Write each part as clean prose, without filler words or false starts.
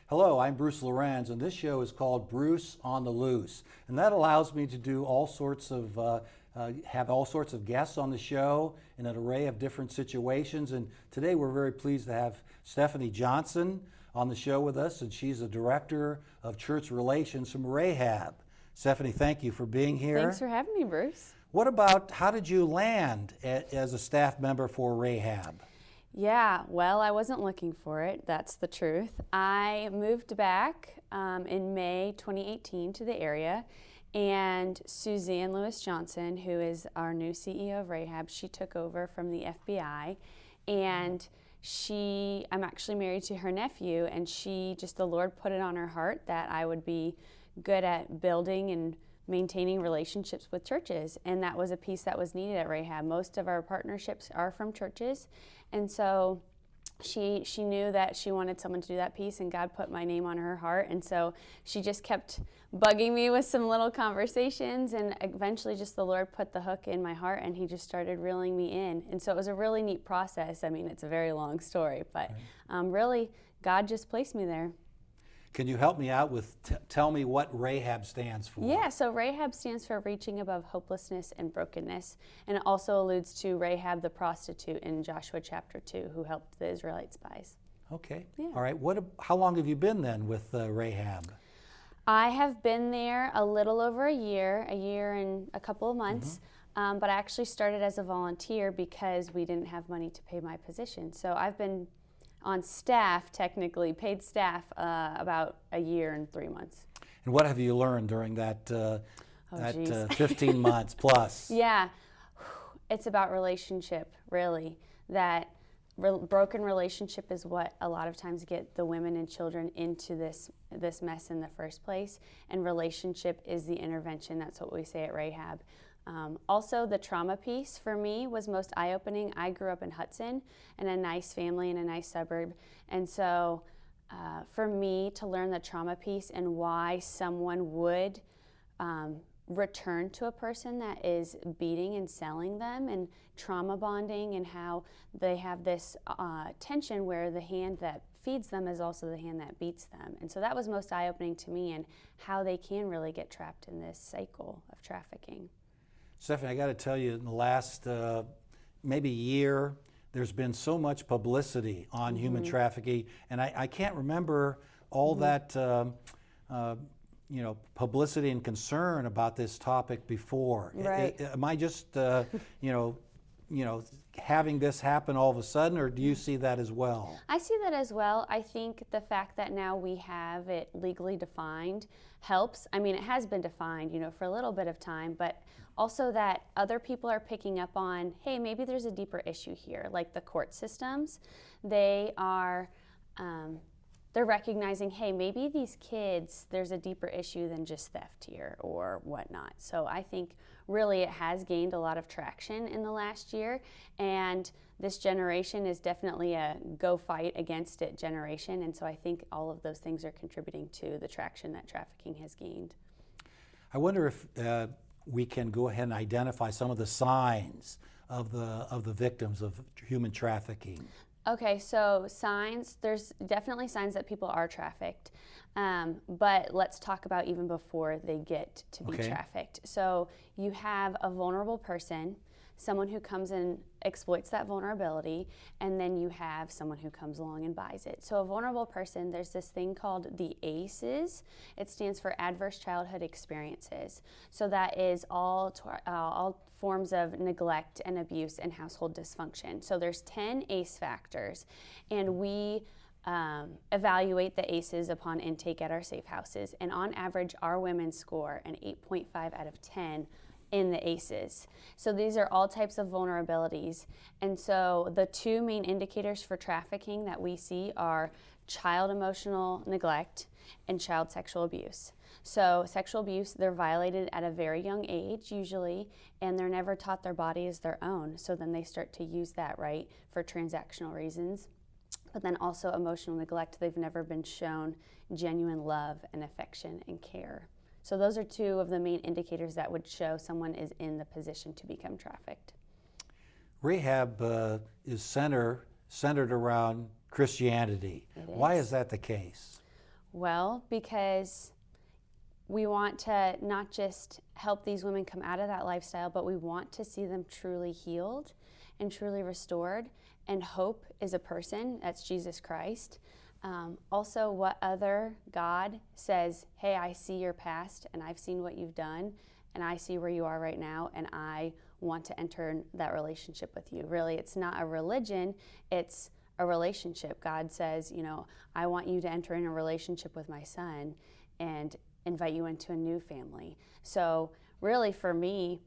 Hello, I'm Bruce Lorincz, and this show is called Bruce on the Loose. And that allows me to do all sorts of, have all sorts of guests on the show in an array of different situations. And today we're very pleased to have Stephanie Johnson on the show with us, and she's the Director of Church Relations from RAHAB. Stephanie, thank you for being here. Thanks for having me, Bruce. What about, how did you land as a staff member for RAHAB? Yeah, well, I wasn't looking for it. That's the truth. I moved back in May 2018 to the area, and Suzanne Lewis Johnson, who is our new CEO of RAHAB, she took over from the FBI, and I'm actually married to her nephew, and the Lord put it on her heart that I would be good at building and maintaining relationships with churches, and that was a piece that was needed at RAHAB. Most of our partnerships are from churches, and so she knew that she wanted someone to do that piece, and God put my name on her heart, and so she just kept bugging me with some little conversations, and eventually just the Lord put the hook in my heart, and he just started reeling me in. And so it was a really neat process. I mean, it's a very long story, but really God just placed me there. Can you help me out with, tell me what RAHAB stands for? Yeah, so RAHAB stands for Reaching Above Hopelessness and Brokenness, and it also alludes to Rahab the prostitute in Joshua chapter 2, who helped the Israelite spies. Okay, Yeah. All right. How long have you been then with RAHAB? I have been there a little over a year and a couple of months, but I actually started as a volunteer because we didn't have money to pay my position. So I've been on staff, technically, paid staff, about a year and 3 months. And what have you learned during that 15 months plus? Yeah, it's about relationship, really. That broken relationship is what a lot of times get the women and children into this mess in the first place, and relationship is the intervention. That's what we say at RAHAB. Also, the trauma piece for me was most eye-opening. I grew up in Hudson in a nice family in a nice suburb, and so for me to learn the trauma piece and why someone would return to a person that is beating and selling them, and trauma bonding, and how they have this tension where the hand that feeds them is also the hand that beats them. And so that was most eye-opening to me, and how they can really get trapped in this cycle of trafficking. Stephanie, I got to tell you, in the last maybe year, there's been so much publicity on human trafficking, and I can't remember all that publicity and concern about this topic before. Right. Am I just having this happen all of a sudden, or do you see that as well? I see that as well. I think the fact that now we have it legally defined helps. I mean, it has been defined, for a little bit of time, but also that other people are picking up on, hey, maybe there's a deeper issue here, like the court systems. They are, they're recognizing, hey, maybe these kids, there's a deeper issue than just theft here or whatnot. So I think really it has gained a lot of traction in the last year, and this generation is definitely a go fight against it generation, and so I think all of those things are contributing to the traction that trafficking has gained. I wonder if we can go ahead and identify some of the signs of the victims of human trafficking. Okay, so signs, there's definitely signs that people are trafficked, but let's talk about even before they get to be trafficked. So you have a vulnerable person, someone who comes and exploits that vulnerability, and then you have someone who comes along and buys it. So a vulnerable person, there's this thing called the ACEs. It stands for Adverse Childhood Experiences. So that is all forms of neglect and abuse and household dysfunction. So there's 10 ACE factors, and we evaluate the ACEs upon intake at our safe houses. And on average, our women score an 8.5 out of 10 in the ACEs. So these are all types of vulnerabilities. And so the two main indicators for trafficking that we see are child emotional neglect and child sexual abuse. So sexual abuse, they're violated at a very young age usually, and they're never taught their body is their own. So then they start to use that, right, for transactional reasons. But then also emotional neglect, they've never been shown genuine love and affection and care. So those are two of the main indicators that would show someone is in the position to become trafficked. RAHAB is centered around Christianity. Why is that the case? Well, because we want to not just help these women come out of that lifestyle, but we want to see them truly healed and truly restored. And hope is a person, that's Jesus Christ. Also, what other God says, hey, I see your past and I've seen what you've done and I see where you are right now and I want to enter that relationship with you. Really, it's not a religion, it's a relationship. God says, you know, I want you to enter in a relationship with my son and invite you into a new family. So really for me,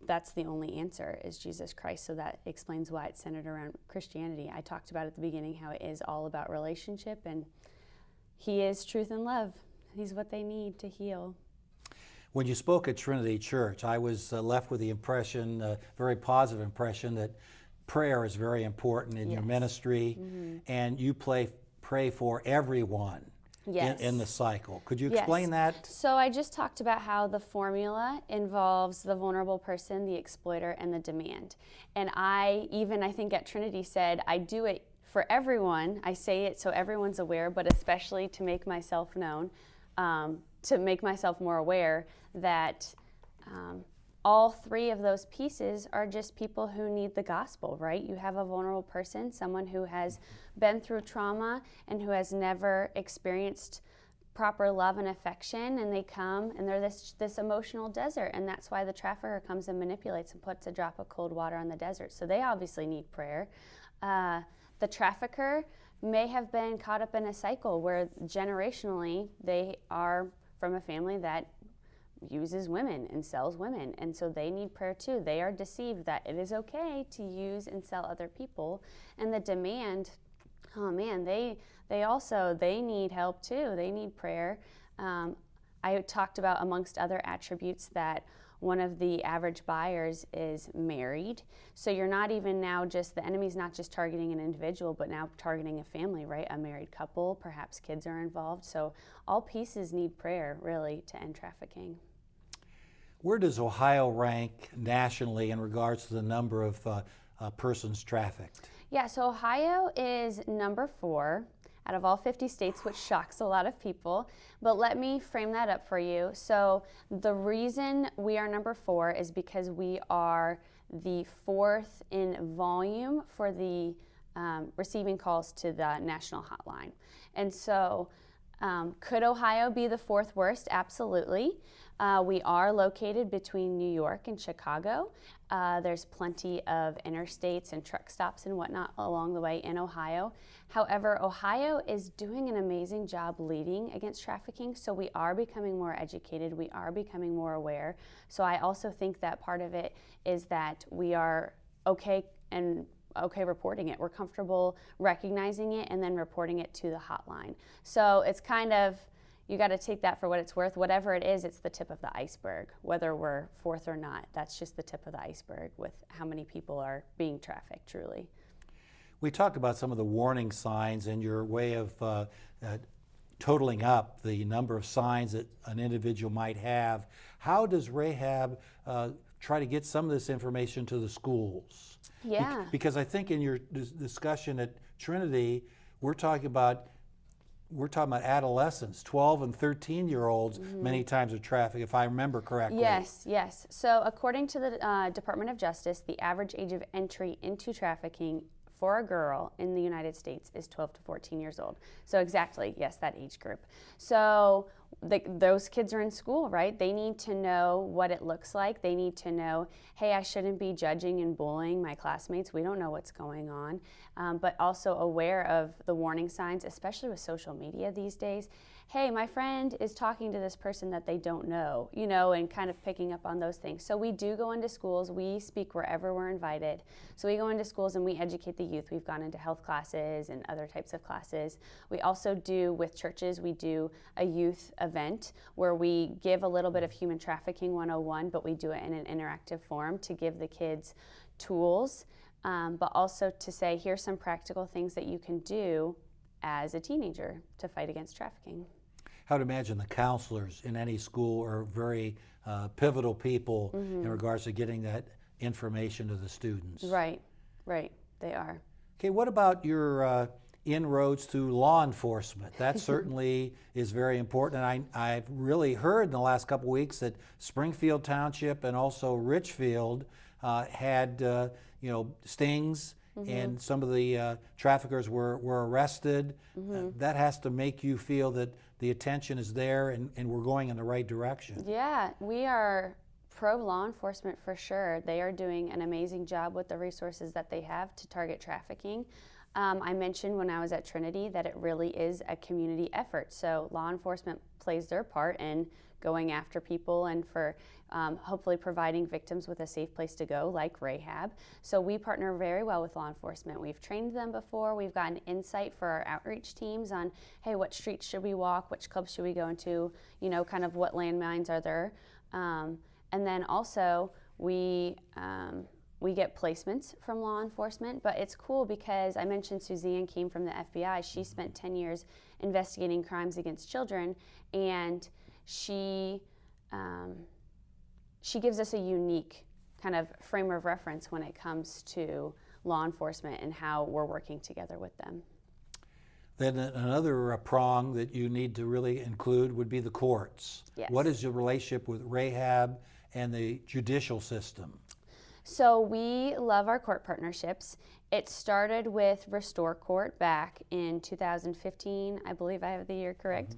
that's the only answer is Jesus Christ. So that explains why it's centered around Christianity. I talked about at the beginning how it is all about relationship, and he is truth and love. He's what they need to heal. When you spoke at Trinity Church, I was left with the impression, a very positive impression, that prayer is very important in your ministry, and you pray for everyone. Yes. In the cycle. Could you explain that? So I just talked about how the formula involves the vulnerable person, the exploiter, and the demand. And I think at Trinity said, I do it for everyone. I say it so everyone's aware, but especially to make myself known, to make myself more aware that all three of those pieces are just people who need the gospel, right? You have a vulnerable person, someone who has been through trauma and who has never experienced proper love and affection, and they come and they're this emotional desert, and that's why the trafficker comes and manipulates and puts a drop of cold water on the desert. So they obviously need prayer. The trafficker may have been caught up in a cycle where generationally they are from a family that uses women and sells women, and so they need prayer too. They are deceived that it is okay to use and sell other people. And the demand, oh man, they need help too. They need prayer. I talked about, amongst other attributes, that one of the average buyers is married. So you're not even now just, the enemy's not just targeting an individual, but now targeting a family, right? A married couple, perhaps kids are involved. So all pieces need prayer, really, to end trafficking. Where does Ohio rank nationally in regards to the number of persons trafficked? Yeah, so Ohio is number 4 out of all 50 states, which shocks a lot of people. But let me frame that up for you. So the reason we are number 4 is because we are the 4th in volume for the receiving calls to the national hotline. And so could Ohio be the 4th worst? Absolutely. We are located between New York and Chicago. There's plenty of interstates and truck stops and whatnot along the way in Ohio. However, Ohio is doing an amazing job leading against trafficking, so we are becoming more educated, we are becoming more aware. So I also think that part of it is that we are okay reporting it. We're comfortable recognizing it and then reporting it to the hotline. So it's kind of, you got to take that for what it's worth. Whatever it is, it's the tip of the iceberg. Whether we're 4th or not, that's just the tip of the iceberg with how many people are being trafficked, truly. We talked about some of the warning signs and your way of totaling up the number of signs that an individual might have. How does RAHAB try to get some of this information to the schools? Yeah. Because I think in your discussion at Trinity, we're talking about adolescents, 12 and 13-year-olds, many times are trafficked, if I remember correctly. Yes. So according to the Department of Justice, the average age of entry into trafficking for a girl in the United States is 12 to 14 years old. So exactly, yes, that age group. So those kids are in school, right? They need to know what it looks like. They need to know, hey, I shouldn't be judging and bullying my classmates. We don't know what's going on. But also aware of the warning signs, especially with social media these days. Hey, my friend is talking to this person that they don't know, and kind of picking up on those things. So we do go into schools. We speak wherever we're invited. So we go into schools and we educate the youth. We've gone into health classes and other types of classes. We also do, with churches, we do a youth event where we give a little bit of human trafficking 101, but we do it in an interactive form to give the kids tools, but also to say, here's some practical things that you can do as a teenager to fight against trafficking. I would imagine the counselors in any school are very pivotal people in regards to getting that information to the students. Right, they are. Okay, what about your inroads to law enforcement. That certainly is very important. And I've really heard in the last couple of weeks that Springfield Township and also Richfield had stings, and some of the traffickers were arrested. That has to make you feel that the attention is there and we're going in the right direction. Yeah, we are pro law enforcement for sure. They are doing an amazing job with the resources that they have to target trafficking. I mentioned when I was at Trinity that it really is a community effort. So law enforcement plays their part in going after people and for hopefully providing victims with a safe place to go, like RAHAB. So we partner very well with law enforcement. We've trained them before. We've gotten insight for our outreach teams on, hey, what streets should we walk? Which clubs should we go into? Kind of what landmines are there? And then also we get placements from law enforcement, but it's cool because I mentioned Suzanne came from the FBI. She spent 10 years investigating crimes against children, and she gives us a unique kind of frame of reference when it comes to law enforcement and how we're working together with them. Then another prong that you need to really include would be the courts. Yes. What is your relationship with RAHAB and the judicial system? So we love our court partnerships. It started with Restore Court back in 2015, I believe I have the year correct,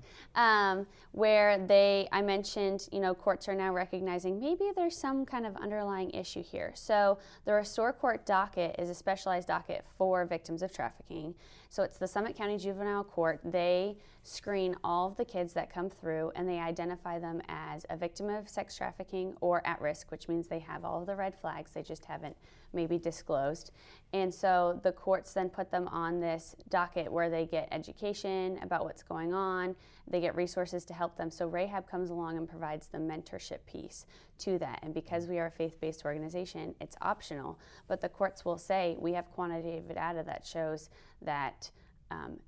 where I mentioned, courts are now recognizing maybe there's some kind of underlying issue here. So the Restore Court docket is a specialized docket for victims of trafficking. So it's the Summit County Juvenile Court. They screen all of the kids that come through and they identify them as a victim of sex trafficking or at risk, which means they have all of the red flags, they just haven't maybe disclosed. And so the courts then put them on this docket where they get education about what's going on, they get resources to help them. So RAHAB comes along and provides the mentorship piece to that. And because we are a faith-based organization, it's optional, but the courts will say we have quantitative data that shows that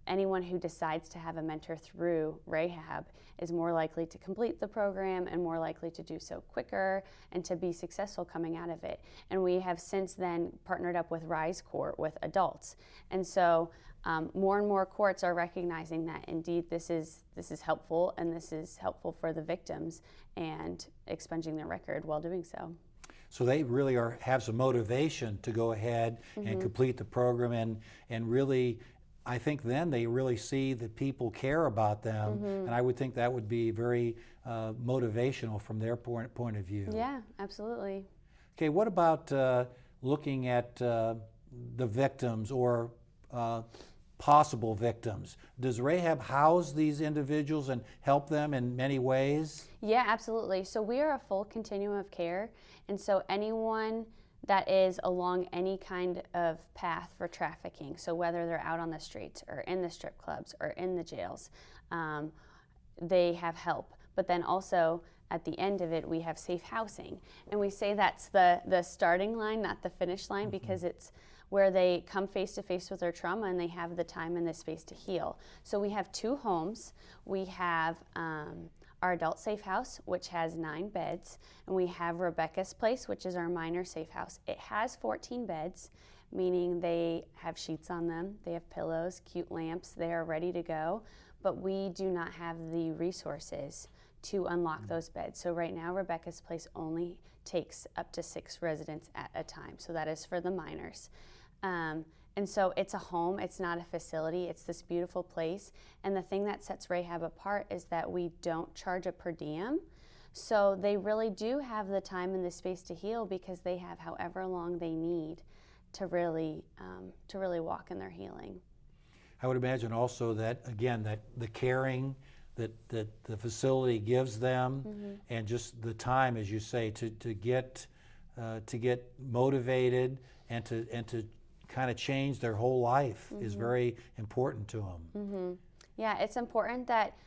anyone who decides to have a mentor through RAHAB is more likely to complete the program and more likely to do so quicker and to be successful coming out of it. And we have since then partnered up with Rise Court with adults. And so more and more courts are recognizing that indeed this is helpful, and this is helpful for the victims and expunging their record while doing so. So they really have some motivation to go ahead and complete the program, and really, I think then they really see that people care about them, and I would think that would be very motivational from their point of view. Yeah, absolutely. Okay, what about looking at the victims or possible victims? Does RAHAB house these individuals and help them in many ways? Yeah, absolutely. So we are a full continuum of care, and so anyone that is along any kind of path for trafficking, so whether they're out on the streets or in the strip clubs or in the jails, they have help. But then also at the end of it, we have safe housing. And we say that's the starting line, not the finish line, because it's where they come face to face with their trauma and they have the time and the space to heal. So we have 2 homes. We have our adult safe house, which has 9 beds, and we have Rebecca's Place, which is our minor safe house. It has 14 beds, meaning they have sheets on them, they have pillows, cute lamps, they are ready to go, but we do not have the resources to unlock those beds. So right now, Rebecca's Place only takes up to 6 residents at a time, so that is for the minors. And so it's a home, it's not a facility, it's this beautiful place. And the thing that sets RAHAB apart is that we don't charge a per diem. So they really do have the time and the space to heal because they have however long they need to really walk in their healing. I would imagine also that, again, that the caring that the facility gives them and just the time, as you say, to get motivated and to kind of change their whole life is very important to them. Yeah, it's important that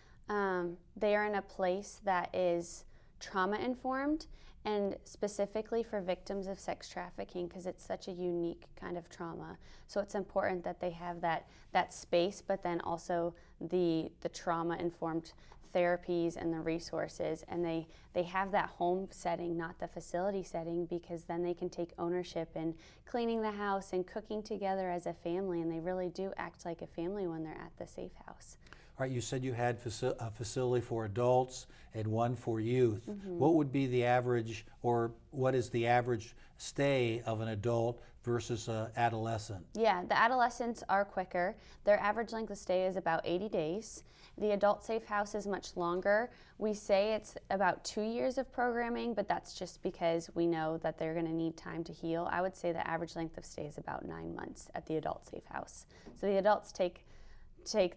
they are in a place that is trauma-informed, and specifically for victims of sex trafficking, because it's such a unique kind of trauma. So it's important that they have that space, but then also the trauma-informed therapies and the resources, and they have that home setting, not the facility setting, because then they can take ownership in cleaning the house and cooking together as a family, and they really do act like a family when they're at the safe house. All right, you said you had a facility for adults and one for youth. What would be the average, or what is the average stay of an adult versus an adolescent? Yeah, the adolescents are quicker. Their average length of stay is about 80 days. The adult safe house is much longer. We say it's about 2 years of programming, but that's just because we know that they're going to need time to heal. I would say the average length of stay is about 9 months at the adult safe house. So the adults take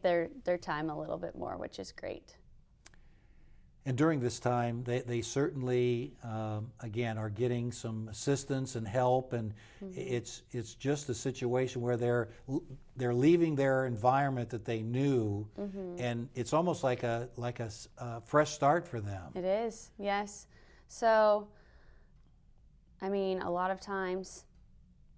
their time a little bit more, which is great. And during this time, they certainly, again, are getting some assistance and help, and it's just a situation where they're leaving their environment that they knew, and it's almost like a fresh start for them. It is, yes. So, I mean, a lot of times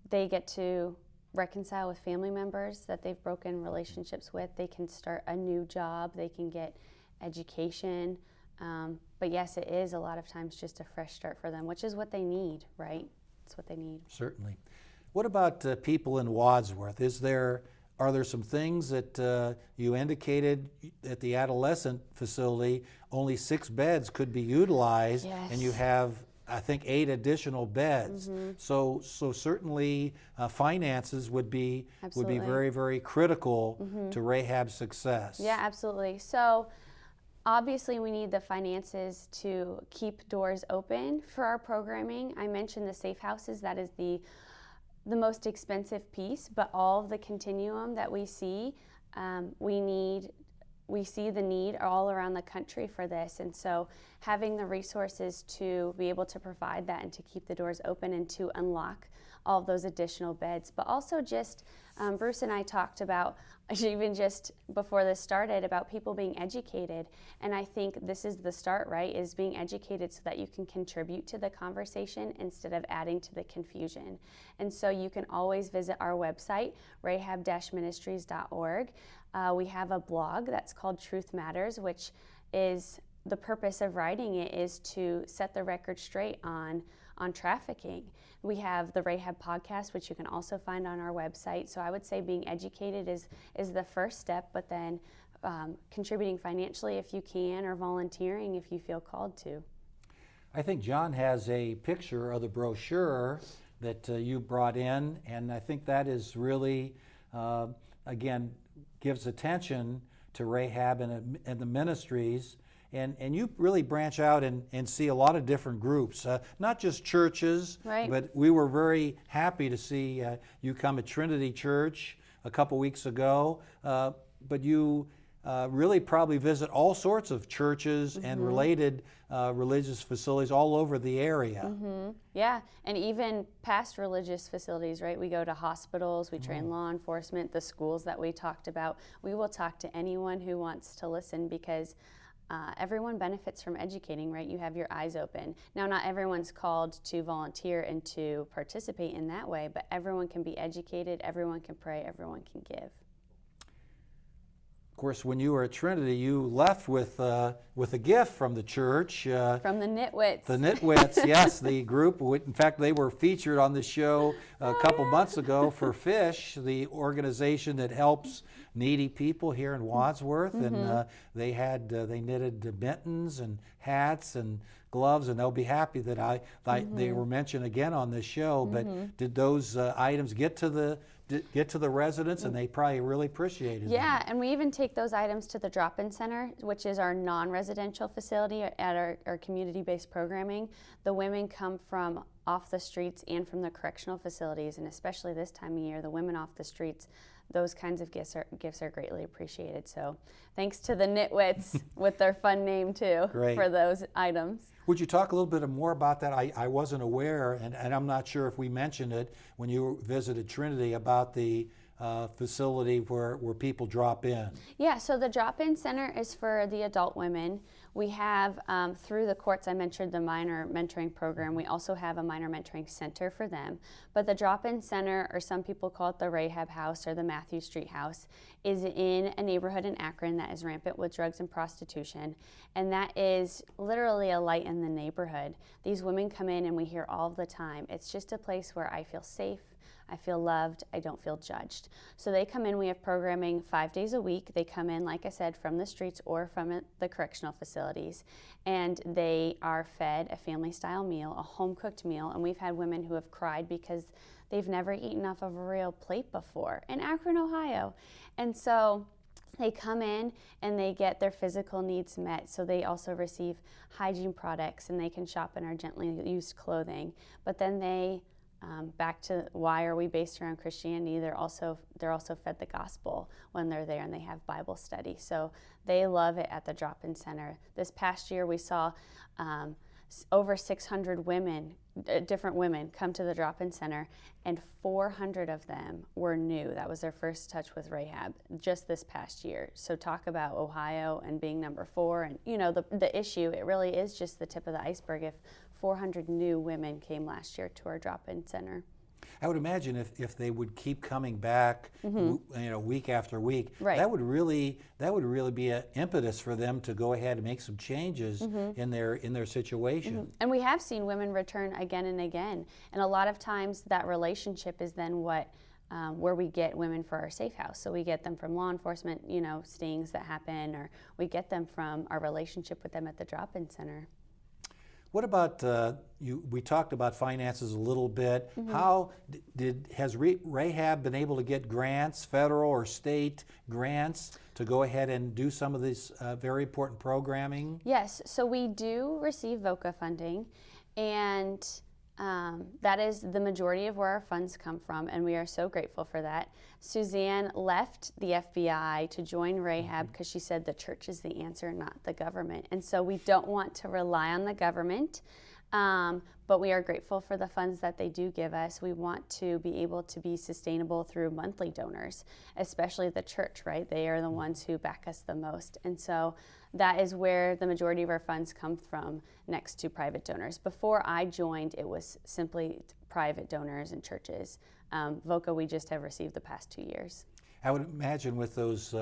they get to reconcile with family members that they've broken relationships with. They can start a new job. They can get education. But yes, it is a lot of times just a fresh start for them, which is what they need, right? It's what they need. Certainly. What about people in Wadsworth? Are there some things that you indicated at the adolescent facility, only 6 beds could be utilized, Yes. and you have, I think, 8 additional beds. So certainly finances would be Absolutely. very, very critical to RAHAB's success. Yeah, absolutely. So obviously we need the finances to keep doors open for our programming. I mentioned the safe houses. That is the most expensive piece, but all of the continuum that we see, we see the need all around the country for this, and so having the resources to be able to provide that and to keep the doors open and to unlock all of those additional beds. But also just, Bruce and I talked about, even just before this started, about people being educated, and I think this is the start, right, is being educated so that you can contribute to the conversation instead of adding to the confusion. And so you can always visit our website, rahab-ministries.org. We have a blog that's called Truth Matters, which is, the purpose of writing it is to set the record straight on trafficking. We have the RAHAB podcast, which you can also find on our website. So I would say being educated is the first step, but then contributing financially if you can, or volunteering if you feel called to. I think John has a picture of the brochure that you brought in, and I think that is really, again, gives attention to RAHAB and the ministries. And you really branch out and see a lot of different groups, not just churches, Right. but we were very happy to see you come at Trinity Church a couple weeks ago. But you really probably visit all sorts of churches and related religious facilities all over the area. Yeah, and even past religious facilities, right? We go to hospitals, we train law enforcement, the schools that we talked about. We will talk to anyone who wants to listen, because everyone benefits from educating, right? You have your eyes open. Now, not everyone's called to volunteer and to participate in that way, but everyone can be educated, everyone can pray, everyone can give. Of course, when you were at Trinity, you left with a gift from the church. From the Nitwits. The Nitwits, yes, the group. In fact, they were featured on the show a couple months ago for FISH, the organization that helps needy people here in Wadsworth. And they knitted mittens and hats and gloves, and they'll be happy that they were mentioned again on this show. But did those items get to the residents, and they probably really appreciated Yeah, them. and we even take those items to the drop-in center, which is our non-residential facility at our community-based programming. The women come from off the streets and from the correctional facilities, and especially this time of year, the women off the streets, those kinds of gifts are greatly appreciated. So thanks to the Nitwits with their fun name too. Great. For those items. Would you talk a little bit more about that? I wasn't aware, and I'm not sure if we mentioned it when you visited Trinity, about the facility where people drop in. Yeah, so the drop-in center is for the adult women. We have, through the courts, I mentioned the minor mentoring program. We also have a minor mentoring center for them. But the drop-in center, or some people call it the Rahab House or the Matthew Street House, is in a neighborhood in Akron that is rampant with drugs and prostitution. And that is literally a light in the neighborhood. These women come in and we hear all the time, it's just a place where I feel safe, I feel loved, I don't feel judged. So they come in, we have programming 5 days a week. They come in, like I said, from the streets or from the correctional facilities, and they are fed a family-style meal, a home-cooked meal, and we've had women who have cried because they've never eaten off of a real plate before in Akron, Ohio. And so they come in and they get their physical needs met, so they also receive hygiene products and they can shop in our gently used clothing. But then they back to why are we based around Christianity, they're also fed the gospel when they're there, and they have Bible study. So they love it at the drop-in center. This past year we saw over 600 women, different women, come to the drop-in center, and 400 of them were new. That was their first touch with Rahab just this past year. So talk about Ohio and being number 4, and you know the issue, it really is just the tip of the iceberg if 400 new women came last year to our drop-in center. I would imagine if they would keep coming back, week after week, Right. that would really be an impetus for them to go ahead and make some changes in their situation. And we have seen women return again and again, and a lot of times that relationship is then where we get women for our safe house. So we get them from law enforcement, stings that happen, or we get them from our relationship with them at the drop-in center. What about we talked about finances a little bit. How has Rahab been able to get grants, federal or state grants, to go ahead and do some of this very important programming? Yes, so we do receive VOCA funding, and that is the majority of where our funds come from, and we are so grateful for that. Suzanne left the FBI to join Rahab because she said the church is the answer, not the government. And so we don't want to rely on the government, but we are grateful for the funds that they do give us. We want to be able to be sustainable through monthly donors, especially the church, right? They are the ones who back us the most. And so that is where the majority of our funds come from, next to private donors. Before I joined, it was simply private donors and churches. VOCA we just have received the past 2 years. I would imagine with those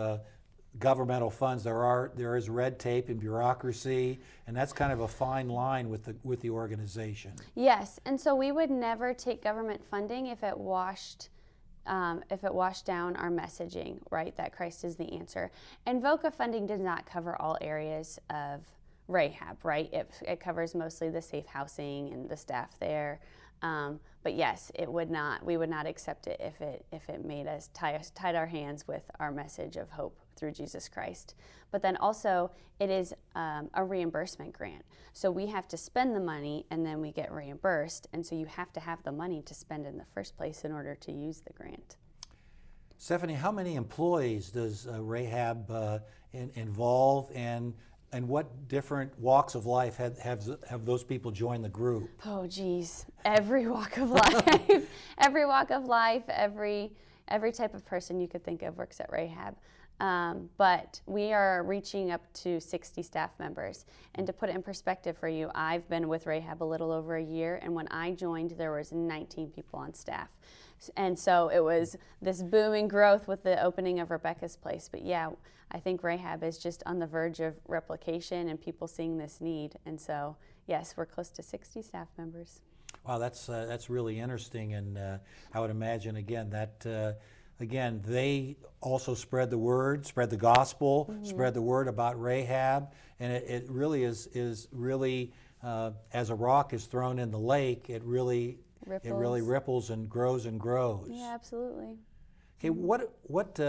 governmental funds, there is red tape and bureaucracy, and that's kind of a fine line with the organization. Yes, and so we would never take government funding if it washed down our messaging, right, that Christ is the answer. And VOCA funding does not cover all areas of Rahab, right? It covers mostly the safe housing and the staff there. But yes, we would not accept it if it made us tied our hands with our message of hope through Jesus Christ. But then also it is a reimbursement grant. So we have to spend the money and then we get reimbursed. And so you have to have the money to spend in the first place in order to use the grant. Stephanie, how many employees does Rahab involve, and what different walks of life have those people joined the group? Oh, geez, every walk of life, every walk of life, every type of person you could think of works at Rahab. But we are reaching up to 60 staff members. And to put it in perspective for you, I've been with Rahab a little over a year, and when I joined, there was 19 people on staff. And so it was this booming growth with the opening of Rebecca's Place. But yeah, I think Rahab is just on the verge of replication and people seeing this need. And so, yes, we're close to 60 staff members. Wow, that's really interesting. And I would imagine, again, that they also spread the word, spread the gospel, spread the word about Rahab. And it really is really, as a rock is thrown in the lake, it really ripples and grows and grows. Yeah, absolutely. Okay, what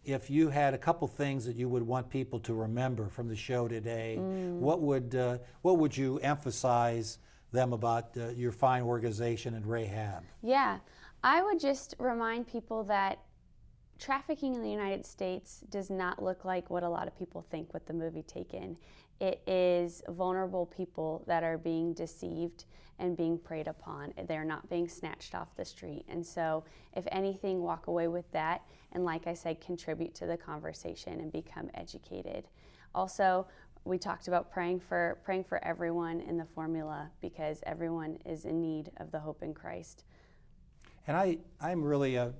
if you had a couple things that you would want people to remember from the show today? What would you emphasize them about your fine organization and Rahab? Yeah, I would just remind people that trafficking in the United States does not look like what a lot of people think with the movie Taken. It is vulnerable people that are being deceived and being preyed upon. They're not being snatched off the street. And so, if anything, walk away with that, and like I said, contribute to the conversation and become educated. Also, we talked about praying for everyone in the formula, because everyone is in need of the hope in Christ. And I'm really a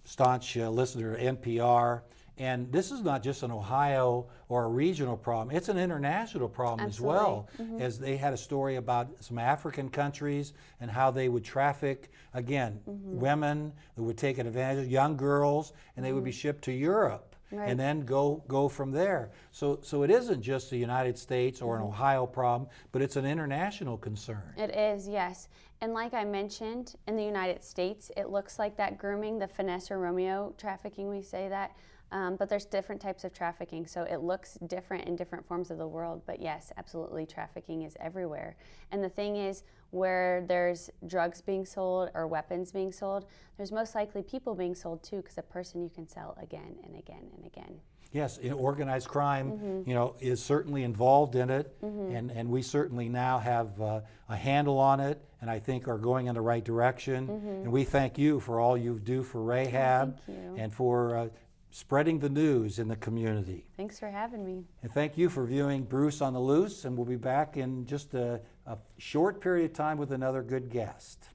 staunch listener to NPR, and this is not just an Ohio or a regional problem, it's an international problem as well, as they had a story about some African countries and how they would traffic, again, women that would take advantage of young girls, and they would be shipped to Europe. Right. And then go from there. So it isn't just the United States or an Ohio problem, but it's an international concern. It is, yes. And like I mentioned, in the United States, it looks like that grooming, the finesse or Romeo trafficking, we say that, but there's different types of trafficking, so it looks different in different forms of the world. But yes, absolutely, trafficking is everywhere. And the thing is, where there's drugs being sold or weapons being sold, there's most likely people being sold too, because a person you can sell again and again and again. Yes, organized crime, is certainly involved in it, and we certainly now have a handle on it, and I think are going in the right direction. And we thank you for all you do for Rahab, and for spreading the news in the community. Thanks for having me. And thank you for viewing Bruce on the Loose, and we'll be back in just a short period of time with another good guest.